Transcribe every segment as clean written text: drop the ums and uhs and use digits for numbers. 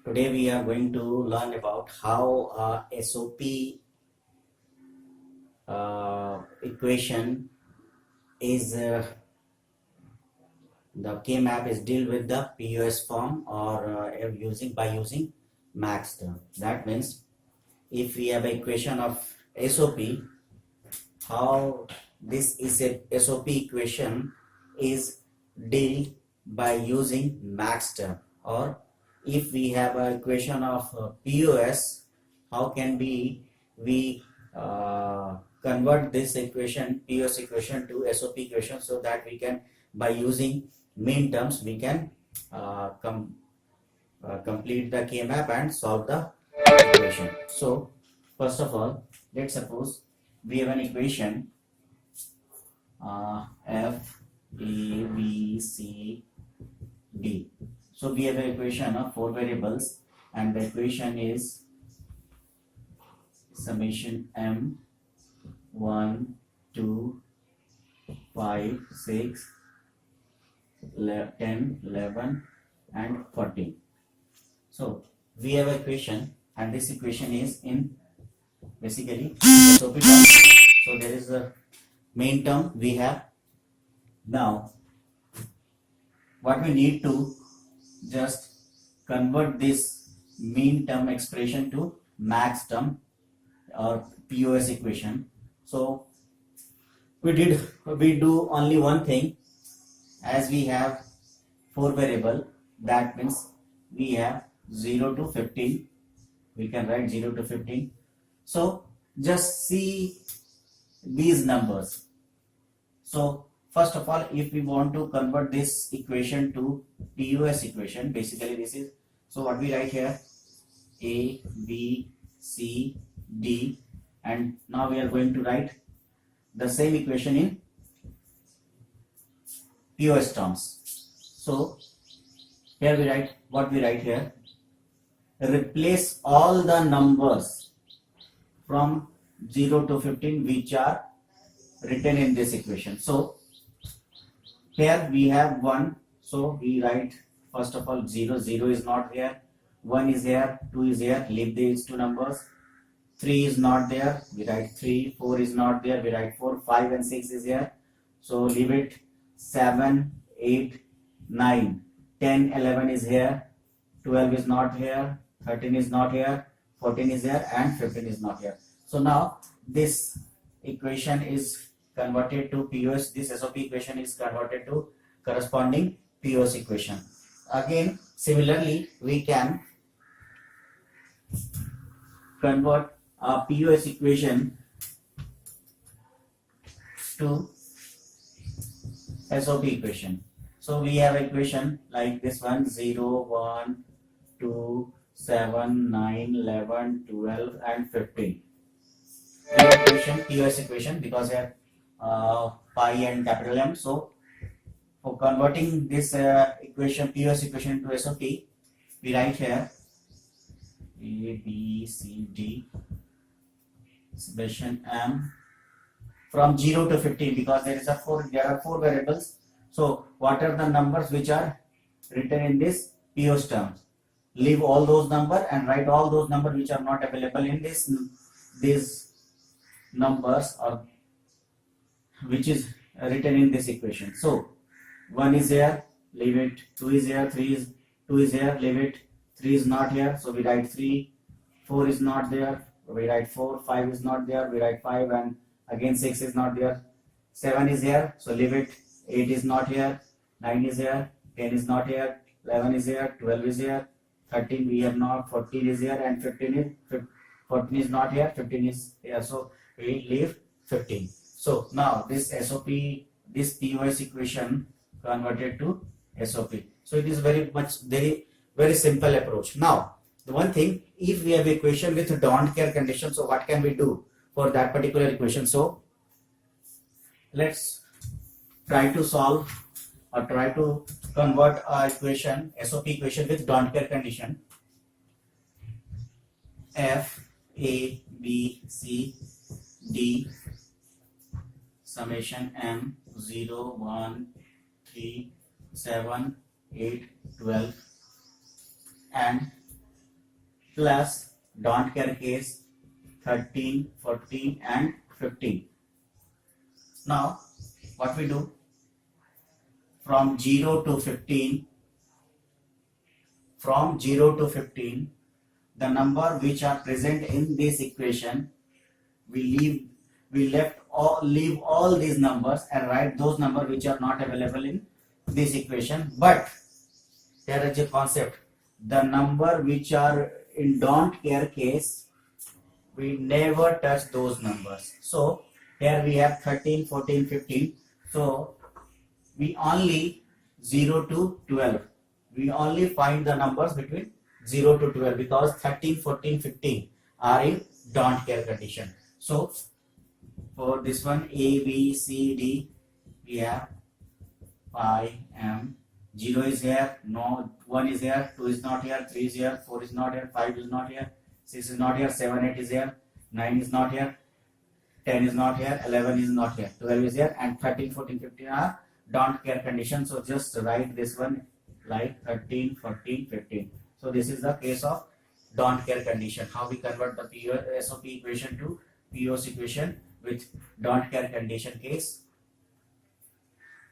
Today we are going to learn about how SOP equation is the K-map is deal with the POS form or using max term. That means if we have an equation of SOP, how this is a SOP equation is dealt by using max term, or if we have an equation of POS, how can we convert this equation POS equation to SOP equation, so that we can, by using main terms, we can complete the K-map and solve the equation. So first of all, let's suppose we have an equation F A B C D. So we have an equation of 4 variables, and the equation is summation M 1, 2, 5, 6, 10, 11 and 14. So we have an equation, and this equation is in basically SOP term. So there is a main term we have. Now what we need to just convert this mean term expression to max term or POS equation. So we do only one thing. As we have 4 variable, that means we have 0 to 15. We can write 0 to 15. So just see these numbers. So first of all, if we want to convert this equation to POS equation, basically this is, so what we write here, A, B, C, D, and now we are going to write the same equation in POS terms. So here we write, what we write here, replace all the numbers from 0 to 15 which are written in this equation. So here we have 1, so we write first of all 0 is not here, 1 is here, 2 is here, leave these two numbers, 3 is not there, we write 3, 4 is not there, we write 4, 5 and 6 is here, so leave it, 7, 8, 9, 10, 11 is here, 12 is not here, 13 is not here, 14 is here and 15 is not here. So now this equation is converted to POS, this SOP equation is converted to corresponding POS equation. Again, similarly, we can convert a POS equation to SOP equation. So we have equation like this one, 0, 1, 2, 7, 9, 11, 12 and 15. Equation, POS equation, because here pi and capital M. So for converting this equation, POS equation to SOP, we write here A, B, C, D, summation M from 0 to 15, because there are 4 variables. So what are the numbers which are written in this POS terms? Leave all those numbers and write all those numbers which are not available in these numbers, or which is written in this equation. So 1 is here, leave it, 2 is here, 2 is here, leave it, 3 is not here, so we write 3, 4 is not there, we write 4, 5 is not there, we write 5, and again 6 is not there, 7 is here, so leave it, 8 is not here, 9 is here, 10 is not here, 11 is here, 12 is here, 13 we have not, 14 is here, and 14 is not here, 15 is here, so we leave 15. So now this SOP, this POS equation converted to SOP. So it is very simple approach. Now the one thing, if we have equation with don't care condition, so what can we do for that particular equation? So let's try to solve or try to convert our equation, SOP equation with don't care condition. F, A, B, C, D, summation M, 0, 1, 3, 7, 8, 12 and plus don't care case 13, 14 and 15. Now what we do, from 0 to 15, the number which are present in this equation, we leave all these numbers and write those numbers which are not available in this equation. But there is a concept, the number which are in don't care case, we never touch those numbers. So here we have 13, 14, 15. So we only 0 to 12. We only find the numbers between 0 to 12 because 13, 14, 15 are in don't care condition. So for this one, A, B, C, D, we have 5, M, 0 is here, no, 1 is here, 2 is not here, 3 is here, 4 is not here, 5 is not here, 6 is not here, 7, 8 is here, 9 is not here, 10 is not here, 11 is not here, 12 is here, and 13, 14, 15 are don't care condition. So just write this one like 13, 14, 15. So this is the case of don't care condition. How we convert the SOP equation to POS equation with don't care condition case.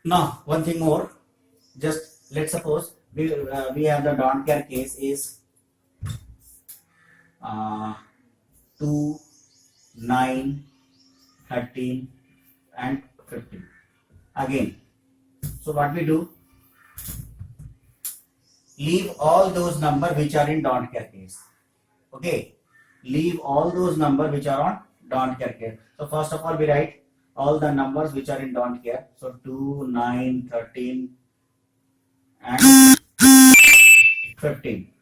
Now one thing more, just let's suppose we have the don't care case is 2, 9, 13 and 15 again. So what we do, leave all those numbers which are in don't care case. Okay, leave all those numbers which are on don't care case. So first of all we write all the numbers which are in don't care. So 2, 9, 13 and 15.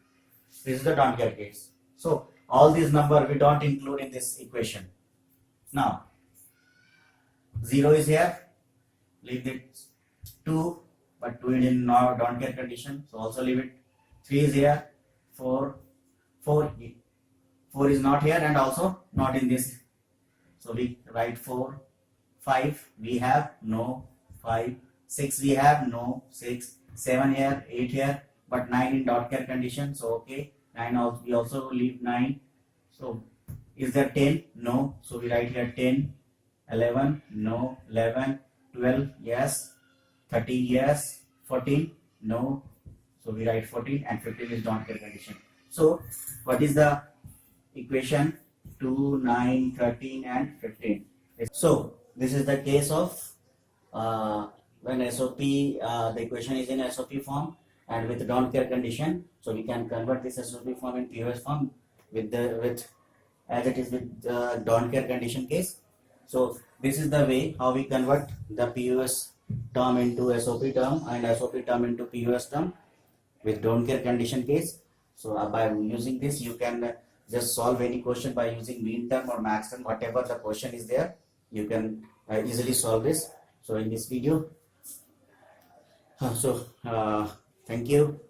This is the don't care case. So all these numbers we don't include in this equation. Now 0 is here, leave it. 2, but 2 is in don't care condition, so also leave it. 3 is here, 4 is not here and also not in this, so we write 4. 5 we have no, 5. 6 we have no, 6. 7 here, 8 here, but 9 in don't care condition, so okay. 9 also, we also leave 9. So is there 10? No, so we write here 10. 11 no, 11. 12 yes, 13 yes, 14 no, so we write 14, and 15 is don't care condition. So what is the equation? 2, 9, 13 and 15. So this is the case of when SOP, the equation is in SOP form and with don't care condition. So we can convert this SOP form in POS form with as it is with the don't care condition case. So this is the way how we convert the POS term into SOP term and SOP term into POS term with don't care condition case. So by using this you can just solve any question by using mean term or max term, whatever the question is there, you can easily solve this. So in this video, thank you.